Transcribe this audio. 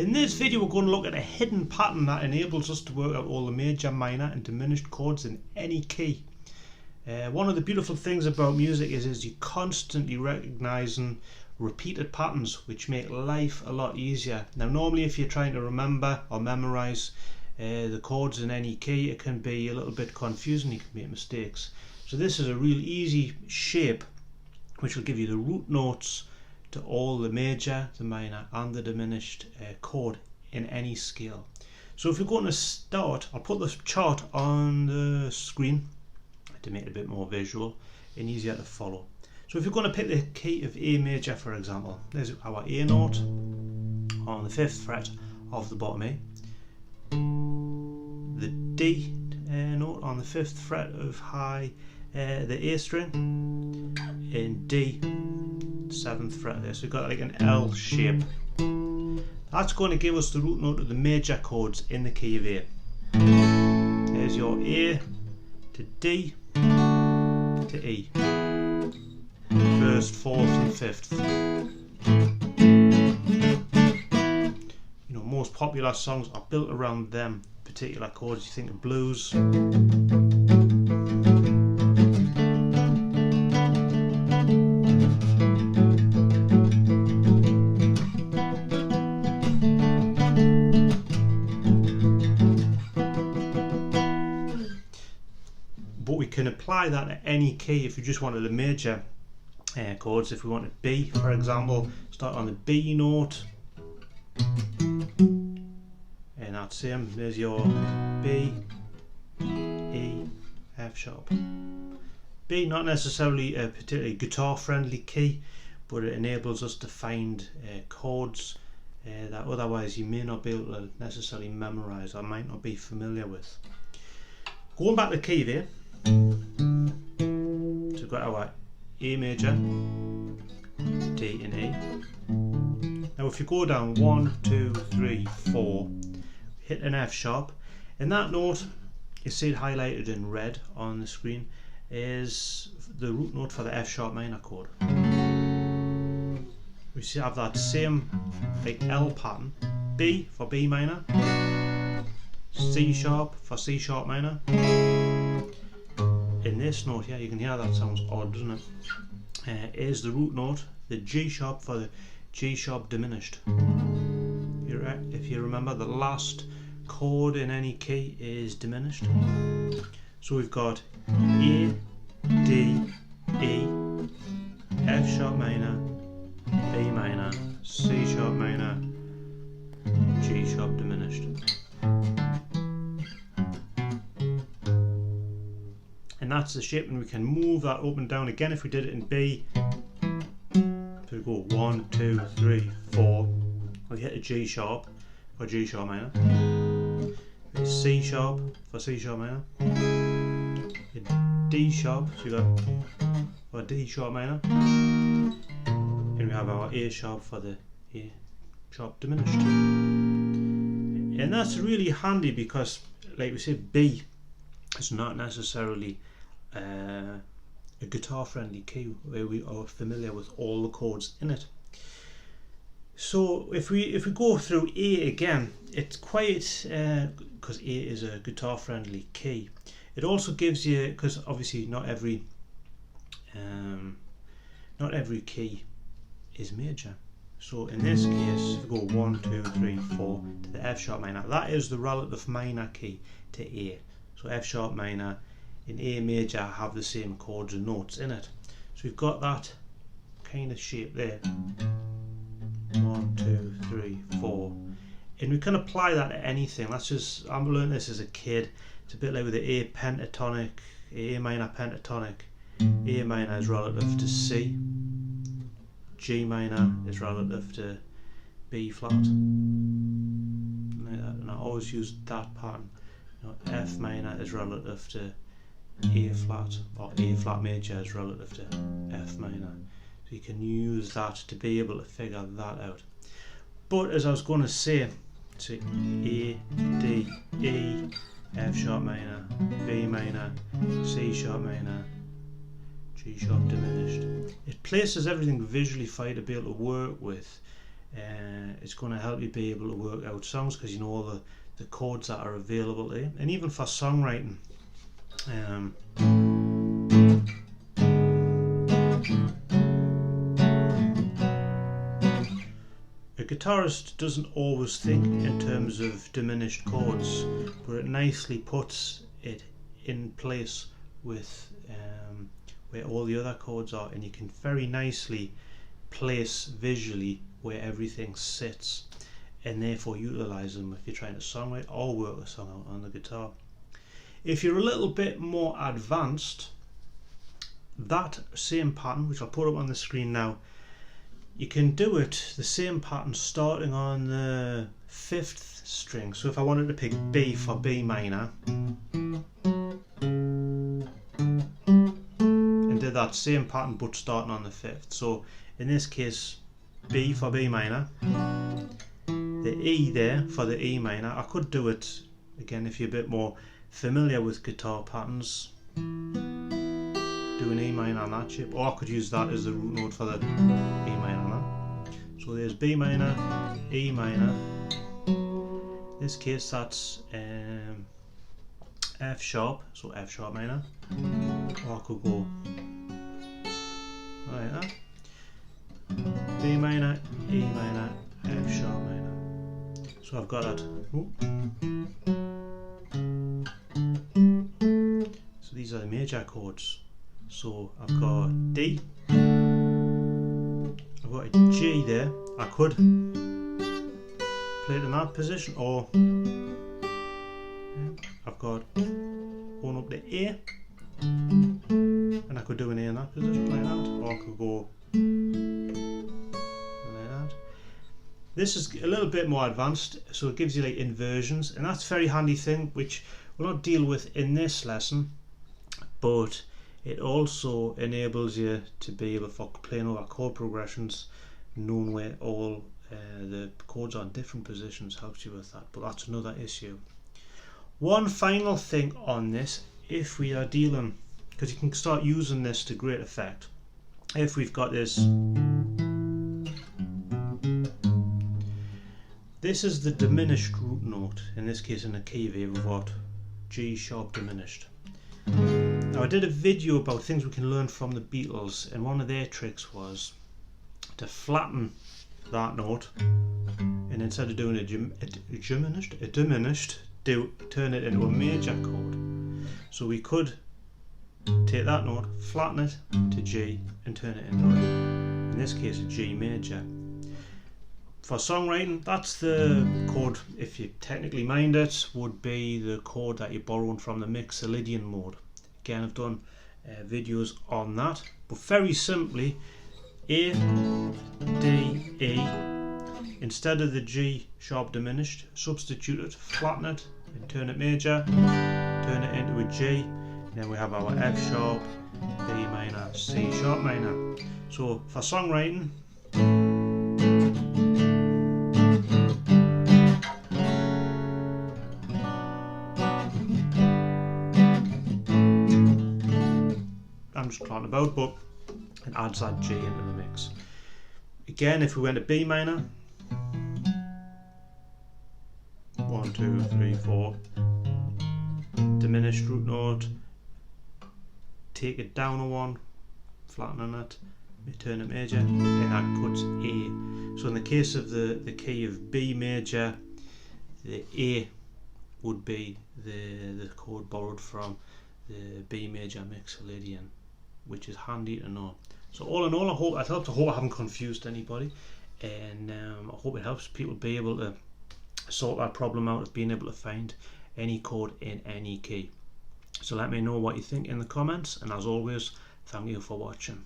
In this video we're going to look at a hidden pattern that enables us to work out all the major, minor and diminished chords in any key. One of the beautiful things about music is you're constantly recognizing repeated patterns which make life a lot easier. Now normally if you're trying to remember or memorize the chords in any key, it can be a little bit confusing, you can make mistakes. So this is a real easy shape which will give you the root notes to all the major, the minor and the diminished chord in any scale. So if we're going to start, I'll put this chart on the screen to make it a bit more visual and easier to follow. So if you're going to pick the key of A major, for example, there's our A note on the 5th fret of the bottom A, the D note on the 5th fret of high the A string, and D 7th fret there. So we've got like an L shape. That's going to give us the root note of the major chords in the key of A. There's your A to D to E, 1st, 4th and 5th. You know, most popular songs are built around them particular chords. You think of blues, but we can apply that to any key. If you just wanted a major chords, if we wanted B, for example, start on the B note, and that's same. There's your B, E, F sharp. B, not necessarily a particularly guitar friendly key, but it enables us to find chords that otherwise you may not be able to necessarily memorize or might not be familiar with. Going back to the key there, so we've got our A major, D and E. Now if you go down 1, 2, 3, 4, hit an F sharp, and that note, you see it highlighted in red on the screen, is the root note for the F sharp minor chord. We have that same like L pattern, B for B minor, C sharp for C sharp minor. In this note here, you can hear that sounds odd, doesn't it? Is the root note, the G sharp for the G sharp diminished. If you remember, the last chord in any key is diminished. So we've got A, D, E, F sharp minor, B minor, C sharp minor, G sharp diminished. And that's the shape, and we can move that up and down again if we did it in B. So we go 1, 2, 3, 4. We hit a G sharp for G sharp minor, a C sharp for C sharp minor, a D sharp, so we got for D sharp minor, and we have our A sharp for the A sharp diminished. And that's really handy because, like we said, B is not necessarily a guitar friendly key where we are familiar with all the chords in it. So if we go through A again, it's quite, because A is a guitar friendly key, it also gives you, because obviously not every key is major. So in this case, if we go 1, 2, 3, 4 to the F sharp minor, that is the relative minor key to A. So F sharp minor and A major have the same chords and notes in it. So we've got that kind of shape there. 1, 2, 3, 4. And we can apply that to anything. That's just, I learned this as a kid. It's a bit like with the A pentatonic, A minor pentatonic. A minor is relative to C. G minor is relative to B flat. Like that. And I always use that pattern. You know, F minor is relative to A flat, or A flat major is relative to F minor. So you can use that to be able to figure that out. But as I was going to say, A, D, E, F sharp minor, B minor, C sharp minor, G sharp diminished. It places everything visually for you to be able to work with It's going to help you be able to work out songs because you know all the chords that are available to you, and even for songwriting. A guitarist doesn't always think in terms of diminished chords, but it nicely puts it in place with where all the other chords are, and you can very nicely place visually where everything sits, and therefore utilize them if you're trying to songwrite or work a song out on the guitar. If you're a little bit more advanced, that same pattern, which I'll put up on the screen now, you can do it the same pattern starting on the 5th string. So if I wanted to pick B for B minor and did that same pattern but starting on the 5th. So in this case, B for B minor, the E there for the E minor. I could do it again if you're a bit more familiar with guitar patterns, do an E minor on that shape, or I could use that as the root note for the E minor on that. So there's B minor, E minor. In this case that's F sharp, so F sharp minor, or I could go like that. B minor, E minor, F sharp minor. So I've got that. So these are the major chords. So I've got D, I've got a G there. I could play it in that position, or I've got one up to A, and I could do an A in that position like that, or I could go like that. This is a little bit more advanced, so it gives you like inversions, and that's a very handy thing which we'll not deal with in this lesson, but it also enables you to be able, for playing over chord progressions, knowing where all the chords are in different positions helps you with that, but that's another issue. One final thing on this, if we are dealing, because you can start using this to great effect, if we've got this, this is the diminished root note, in this case in the key of A we've got G sharp diminished. Now I did a video about things we can learn from the Beatles, and one of their tricks was to flatten that note, and instead of doing a diminished, turn it into a major chord. So we could take that note, flatten it to G, and turn it into, in this case, a G major. For songwriting, that's the chord, if you technically mind it, would be the chord that you're borrowing from the Mixolydian mode. Again, I've done videos on that, but very simply, A, D, E, instead of the G sharp diminished, substitute it, flatten it, and turn it major, turn it into a G, and then we have our F sharp, B minor, C sharp minor. So for songwriting, I'm just clotting about, but it adds that G into the mix. Again, if we went to B minor, 1, 2, 3, 4, diminished root note, take it down a 1, flatten it, turn it major, and that puts A. So in the case of the key of B major, the A would be the chord borrowed from the B major Mixolydian, which is handy to know. So all in all, I hope I haven't confused anybody, and I hope it helps people be able to sort that problem out of being able to find any chord in any key. So let me know what you think in the comments, and as always, thank you for watching.